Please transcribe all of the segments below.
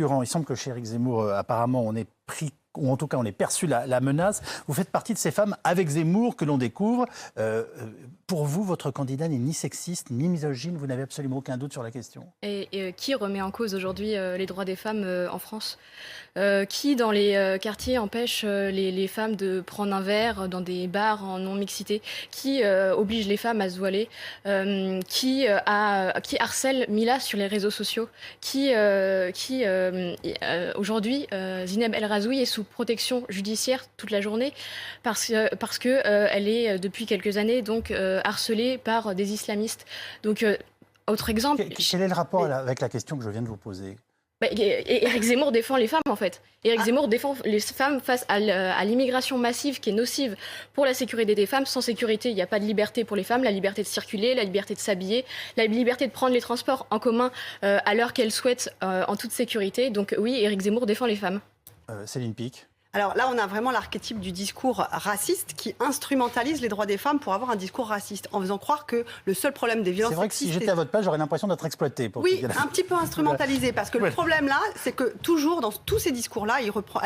Il semble que chez Éric Zemmour, apparemment, on est pris, ou en tout cas on est perçu la menace. Vous faites partie de ces femmes avec Zemmour que l'on découvre. Pour vous, votre candidat n'est ni sexiste ni misogyne, vous n'avez absolument aucun doute sur la question. Et qui remet en cause aujourd'hui les droits des femmes en France ? Qui, dans les quartiers, empêche les femmes de prendre un verre dans des bars en non-mixité ? Qui oblige les femmes à se voiler ? Qui harcèle Mila sur les réseaux sociaux ? Aujourd'hui, Zineb El Razoui est sous protection judiciaire toute la journée parce que elle est depuis quelques années donc harcelée par des islamistes. Donc autre exemple. Quel est le rapport avec la question que je viens de vous poser ? Éric Zemmour défend les femmes en fait. Éric Zemmour défend les femmes face à l'immigration massive qui est nocive pour la sécurité des femmes. Sans sécurité, il n'y a pas de liberté pour les femmes, la liberté de circuler, la liberté de s'habiller, la liberté de prendre les transports en commun à l'heure qu'elles souhaitent en toute sécurité. Donc oui, Éric Zemmour défend les femmes. Céline Picq. Alors là, on a vraiment l'archétype du discours raciste qui instrumentalise les droits des femmes pour avoir un discours raciste, en faisant croire que le seul problème des violences... C'est vrai que si j'étais à votre place, j'aurais l'impression d'être exploité. Oui, un petit peu instrumentalisé, parce que le problème là, c'est que toujours dans tous ces discours-là,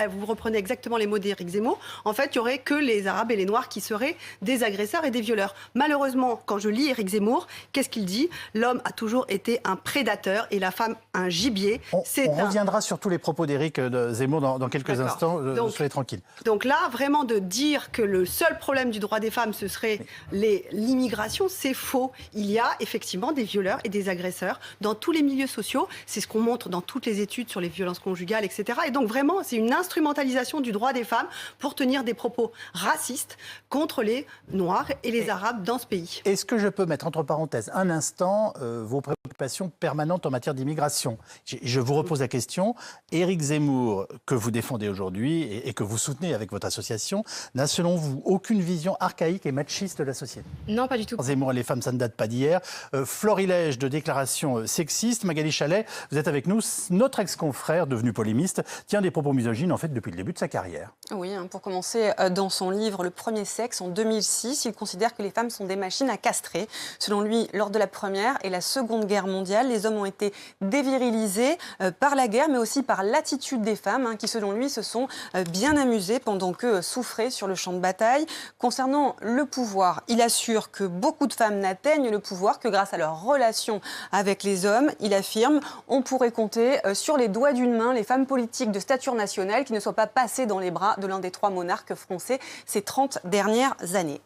vous reprenez exactement les mots d'Éric Zemmour, en fait, il n'y aurait que les Arabes et les Noirs qui seraient des agresseurs et des violeurs. Malheureusement, quand je lis Éric Zemmour, qu'est-ce qu'il dit ? L'homme a toujours été un prédateur et la femme un gibier. On reviendra sur tous les propos d'Éric Zemmour dans quelques instants. Soyez tranquille. Donc là, vraiment de dire que le seul problème du droit des femmes, ce serait l'immigration, c'est faux. Il y a effectivement des violeurs et des agresseurs dans tous les milieux sociaux. C'est ce qu'on montre dans toutes les études sur les violences conjugales, etc. Et donc vraiment, c'est une instrumentalisation du droit des femmes pour tenir des propos racistes contre les Noirs et les Arabes dans ce pays. Est-ce que je peux mettre entre parenthèses un instant vos préoccupations permanentes en matière d'immigration ? Je vous repose la question. Éric Zemmour, que vous défendez aujourd'hui et que vous soutenez avec votre association, n'a selon vous aucune vision archaïque et machiste de la société ? Non, pas du tout. Zemmour et les femmes, ça ne date pas d'hier. Florilège de déclarations sexistes. Magali Chalet, vous êtes avec nous. Notre ex-confrère, devenu polémiste, tient des propos misogynes en fait depuis le début de sa carrière. Oui, pour commencer, dans son livre « Le premier sexe » en 2006, il considère que les femmes sont des machines à castrer. Selon lui, lors de la Première et la Seconde Guerre mondiale, les hommes ont été dévirilisés par la guerre, mais aussi par l'attitude des femmes, qui selon lui se sont bien amusées pendant que souffraient sur le champ de bataille. Concernant le pouvoir, il assure que beaucoup de femmes n'atteignent le pouvoir que grâce à leur relation avec les hommes. Il affirme on pourrait compter sur les doigts d'une main les femmes politiques de stature nationale qui ne soient pas passées dans les bras de l'un des 3 monarques français ces 30 dernières années.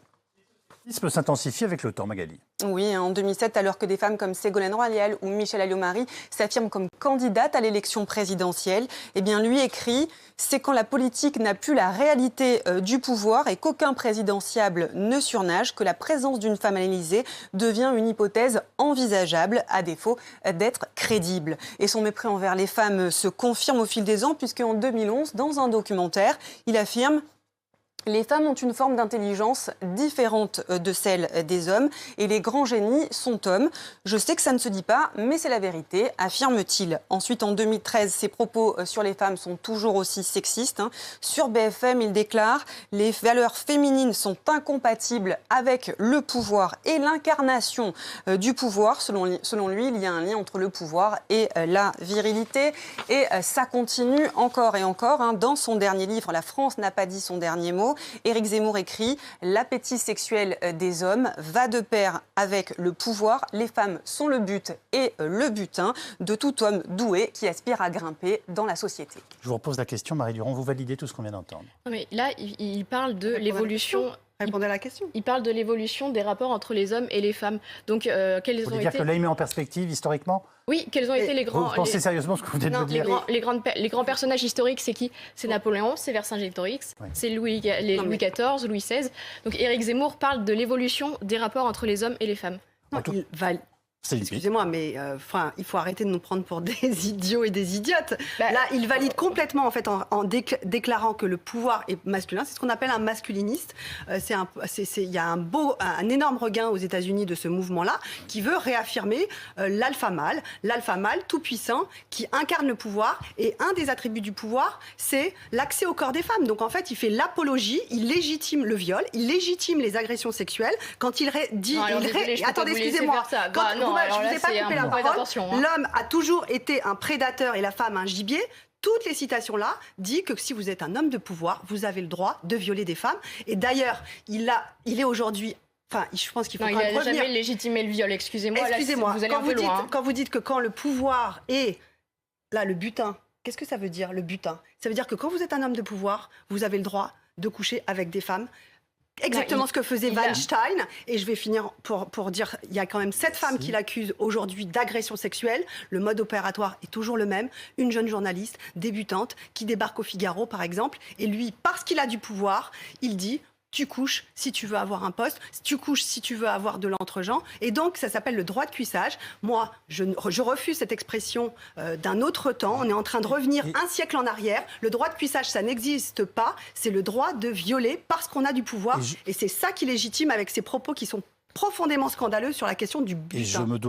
Peut s'intensifier avec le temps, Magali. Oui, en 2007, alors que des femmes comme Ségolène Royal ou Michèle Alliot-Marie s'affirment comme candidates à l'élection présidentielle, eh bien lui écrit « C'est quand la politique n'a plus la réalité du pouvoir et qu'aucun présidentiable ne surnage que la présence d'une femme à l'Élysée devient une hypothèse envisageable, à défaut d'être crédible. » Et son mépris envers les femmes se confirme au fil des ans, puisqu'en 2011, dans un documentaire, il affirme les femmes ont une forme d'intelligence différente de celle des hommes et les grands génies sont hommes. Je sais que ça ne se dit pas, mais c'est la vérité, affirme-t-il. Ensuite, en 2013, ses propos sur les femmes sont toujours aussi sexistes. Sur BFM, il déclare « Les valeurs féminines sont incompatibles avec le pouvoir et l'incarnation du pouvoir. » Selon lui, il y a un lien entre le pouvoir et la virilité. Et ça continue encore et encore. Dans son dernier livre, « La France n'a pas dit son dernier mot », Éric Zemmour écrit « L'appétit sexuel des hommes va de pair avec le pouvoir. Les femmes sont le but et le butin de tout homme doué qui aspire à grimper dans la société. » Je vous repose la question, Marie Durand. Vous validez tout ce qu'on vient d'entendre. Mais là, il parle de l'évolution... Répondez à la question. Il parle de l'évolution des rapports entre les hommes et les femmes. Donc, quels Vous ont voulez dire été... que là, il met en perspective, historiquement ? Oui, quels ont été les grands... Vous pensez sérieusement ce que vous venez de me dire ? Les grands personnages historiques, c'est qui ? C'est Napoléon, c'est Vercingétorix, c'est Louis XIV, Louis XVI. Donc Éric Zemmour parle de l'évolution des rapports entre les hommes et les femmes. Non, excusez-moi, mais il faut arrêter de nous prendre pour des idiots et des idiotes. Là, il valide complètement en déclarant que le pouvoir est masculin. C'est ce qu'on appelle un masculiniste. Il y a un énorme regain aux États-Unis de ce mouvement-là qui veut réaffirmer l'alpha mâle tout puissant qui incarne le pouvoir. Et un des attributs du pouvoir, c'est l'accès au corps des femmes. Donc en fait, il fait l'apologie, il légitime le viol, il légitime les agressions sexuelles quand il dit. Attendez, excusez-moi. non, coupé, alors je là, vous ai pas c'est coupé un la mauvais parole. intention, hein. L'homme a toujours été un prédateur et la femme un gibier. Toutes les citations-là disent que si vous êtes un homme de pouvoir, vous avez le droit de violer des femmes. Et d'ailleurs, il est aujourd'hui... Enfin, je pense qu'il faut Non, quand même il n'a revenir... jamais légitimé le viol, excusez-moi. Excusez-moi, Là, vous allez un peu loin. quand vous dites que quand le pouvoir est... Là, le butin, qu'est-ce que ça veut dire, le butin? Ça veut dire que quand vous êtes un homme de pouvoir, vous avez le droit de coucher avec des femmes. Exactement ce que faisait Weinstein. Et je vais finir pour dire, il y a quand même 7 femmes qui l'accusent aujourd'hui d'agression sexuelle. Le mode opératoire est toujours le même. Une jeune journaliste débutante qui débarque au Figaro, par exemple. Et lui, parce qu'il a du pouvoir, il dit... Tu couches si tu veux avoir un poste, tu couches si tu veux avoir de l'entre-gens. Et donc, ça s'appelle le droit de cuissage. Moi, je refuse cette expression d'un autre temps. On est en train de revenir un siècle en arrière. Le droit de cuissage, ça n'existe pas. C'est le droit de violer parce qu'on a du pouvoir. Et c'est ça qui légitime avec ces propos qui sont profondément scandaleux sur la question du butin.